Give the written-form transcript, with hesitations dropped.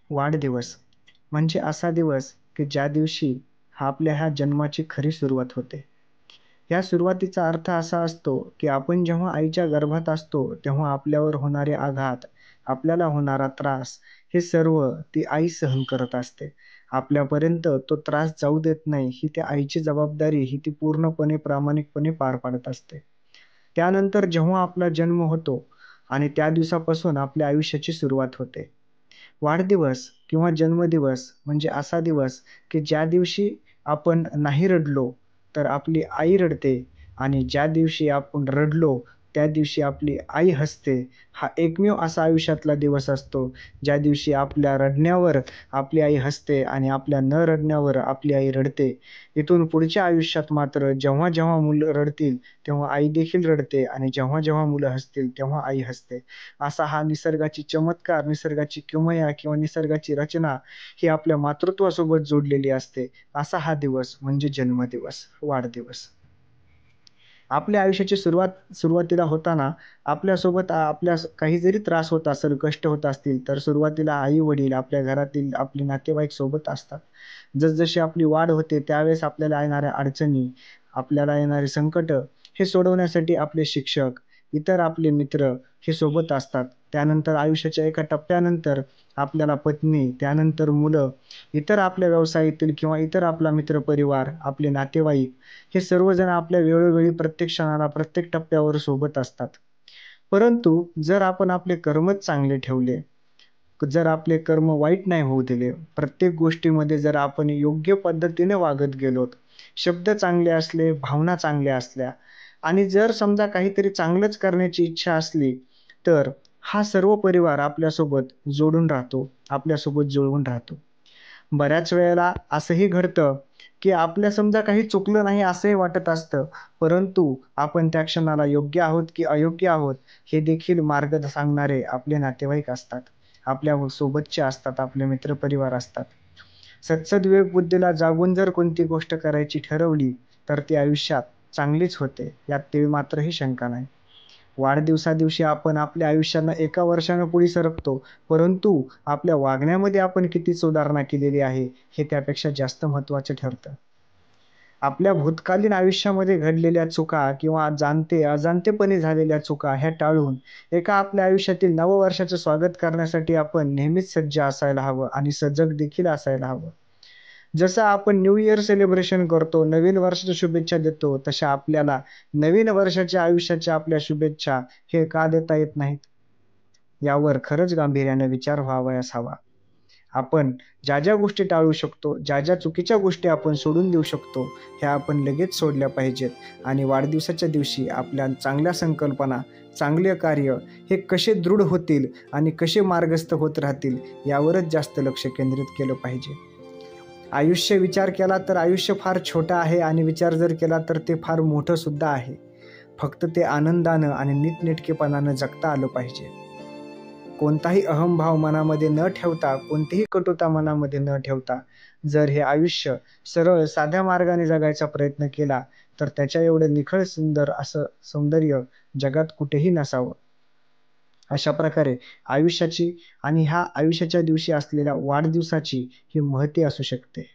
वाढदिवस म्हणजे असा दिवस की ज्या दिवशी आपल्या ह्या जन्माची खरी सुरुवात होते. या सुरुवातीचा अर्थ असा असतो की आपण जेव्हा आईच्या गर्भात असतो तेव्हा आपल्यावर होणारे आघात, आपल्याला होणारा त्रास हे सर्व ती आई सहन करत असते. आपल्यापर्यंत तो त्रास जाऊ देत नाही ही त्या आईची जबाबदारी ही ती पूर्णपणे प्रामाणिकपणे पार पाडत असते. त्यानंतर जेव्हा आपला जन्म होतो आणि त्या दिवसापासून आपल्या आयुष्याची सुरुवात होते. वाढदिवस किंवा जन्मदिवस म्हणजे असा दिवस की ज्या दिवशी आपण नाही रडलो, तर आपली आई रडते आणि ज्या दिवशी आपण रडलो, त्या दिवशी आपली आई हसते. हा एकमेव असा आयुष्यातला दिवस असतो, ज्या दिवशी आपल्या रडण्यावर आपली आई हसते आणि आपल्या न रडण्यावर आपली आई रडते. इथून पुढच्या आयुष्यात मात्र जेव्हा-जेव्हा मुलं रडतील, तेव्हा आई देखील रडते आणि जेव्हा-जेव्हा मुलं हसतील, तेव्हा आई हसते. असा हा निसर्गाची चमत्कार, निसर्गाची किमया किंवा निसर्गाची रचना ही आपल्या मातृत्वासोबत जोडलेली असते. असा हा दिवस म्हणजे जन्मदिवस, वाढदिवस. आपल्या आयुष्याची सुरुवातीला होताना आपल्यासोबत आपल्या काही जरी त्रास होत असेल, कष्ट होत असतील, तर सुरुवातीला आई-वडील, आपल्या घरातील आपले नातेवाईक सोबत असतात. जसजशी आपली वाढ होते, त्यावेळेस आपल्याला येणाऱ्या अडचणी, आपल्याला येणारी संकटं हे सोडवण्यासाठी आपले शिक्षक, इतर आपले मित्र हे सोबत असतात. त्यानंतर आयुष्याच्या एका टप्प्यानंतर आपल्याला पत्नी, त्यानंतर मुलं, इतर आपल्या व्यवसायातील किंवा इतर आपला मित्रपरिवार, आपले नातेवाईक हे सर्वजण आपल्या वेळोवेळी प्रत्येक क्षणाला, प्रत्येक टप्प्यावर सोबत असतात. परंतु जर आपण आपले कर्मच चांगले ठेवले, जर आपले कर्म वाईट नाही होऊ दिले, प्रत्येक गोष्टीमध्ये जर आपण योग्य पद्धतीने वागत गेलोत, शब्द चांगले असले, भावना चांगल्या असल्या आणि जर समजा काहीतरी चांगलंच करण्याची इच्छा असली, तर हा सर्व परिवार आपल्यासोबत जोडून राहतो, आपल्यासोबत जुळवून राहतो. बऱ्याच वेळेला असंही घडतं, की आपल्या समजा काही चुकलं नाही असंही वाटत असतं, परंतु आपण त्या क्षणाला योग्य आहोत की अयोग्य आहोत हे देखील मार्ग सांगणारे आपले नातेवाईक असतात. आपल्या सोबतचे असतात, आपले मित्रपरिवार असतात. सद्सद्विवेक बुद्धीला जागून जर कोणती गोष्ट करायची ठरवली, तर ती आयुष्यात चांगलीच होते, यात तीळमात्रही शंका नाही. वाढदिवसादिवशी आपण आपल्या आयुष्यानं एका वर्षानं पुढे सरकतो, परंतु आपल्या वागण्यामध्ये आपण किती सुधारणा केलेली आहे, हे त्यापेक्षा जास्त महत्त्वाचं ठरतं. आपल्या भूतकालीन आयुष्यामध्ये घडलेल्या चुका किंवा अजाणतेपणी झालेल्या चुका ह्या टाळून एका आपल्या आयुष्यातील नववर्षाचं स्वागत करण्यासाठी आपण नेहमीच सज्ज असायला हवं आणि सजग देखील असायला हवं. जसं आपण न्यू इयर सेलिब्रेशन करतो, नवीन वर्षाच्या शुभेच्छा देतो, तशा आपल्याला नवीन वर्षाच्या आयुष्याच्या आपल्या शुभेच्छा हे का देता येत नाहीत? यावर खरंच गांभीर्याने विचार व्हावयास हवा. आपण ज्या गोष्टी टाळू शकतो, ज्या चुकीच्या गोष्टी आपण सोडून देऊ शकतो, ह्या आपण लगेच सोडल्या पाहिजेत आणि वाढदिवसाच्या दिवशी आपल्या चांगल्या संकल्पना, चांगले कार्य हे कसे दृढ होतील आणि कसे मार्गस्थ होत राहतील यावरच जास्त लक्ष केंद्रित केलं पाहिजे. आयुष्य विचार केला तर आयुष्य फार छोटं आहे आणि विचार जर केला तर ते फार मोठं सुद्धा आहे. फक्त ते आनंदानं आणि नीटनेटकेपणानं जगता आलं पाहिजे. कोणताही अहंभाव मनामध्ये न ठेवता, कोणतीही कटुता मनामध्ये न ठेवता जर हे आयुष्य सरळ साध्या मार्गाने जगायचा प्रयत्न केला, तर त्याच्या एवढं निखळ सुंदर असं सौंदर्य जगात कुठेही नसावं. अशा प्रकारे आयुष्याची आणि ह्या आयुष्याच्या दिवशी असलेल्या वाढदिवसाची ही महती असू शकते.